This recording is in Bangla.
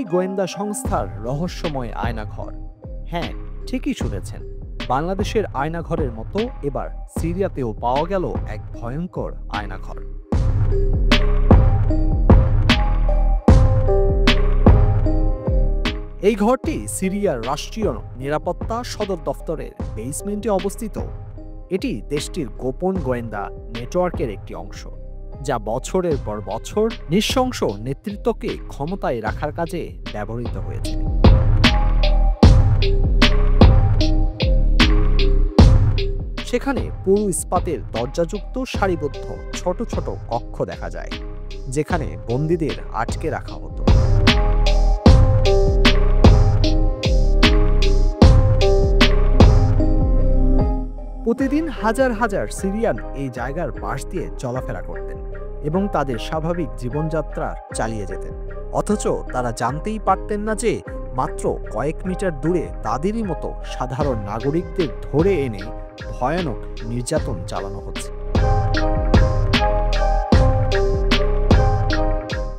সিরিয়ায় গোয়েন্দা সংস্থার রহস্যময় আয়নাঘর। হ্যাঁ, ঠিকই শুনেছেন, বাংলাদেশের আয়নাঘরের মতো এবার সিরিয়াতেও পাওয়া গেল এক ভয়ঙ্কর আয়নাঘর। এই ঘরটি সিরিয়ার রাষ্ট্রীয় নিরাপত্তা সদর দফতরের বেসমেন্টে অবস্থিত। এটি দেশটির গোপন গোয়েন্দা নেটওয়ার্কের একটি অংশ, যা বছরের পর বছর নৃশংস নেতৃত্বকে ক্ষমতায় রাখার কাজে ব্যবহৃত হয়েছে। সেখানে পুরু ইস্পাতের দরজাযুক্ত সারিবদ্ধ ছোট ছোট কক্ষ দেখা যায়, যেখানে বন্দীদের আটকে রাখা হতো। প্রতিদিন হাজার হাজার সিরিয়ান এই জায়গার পাশ দিয়ে চলাফেরা করতেন এবং তাদের স্বাভাবিক জীবনযাত্রা চালিয়ে যেতেন, অথচ তারা জানতেই পারতেন না যে মাত্র কয়েক মিটার দূরে তাদেরই মতো সাধারণ নাগরিকদের ধরে এনে ভয়ানক নির্যাতন চালানো হচ্ছে।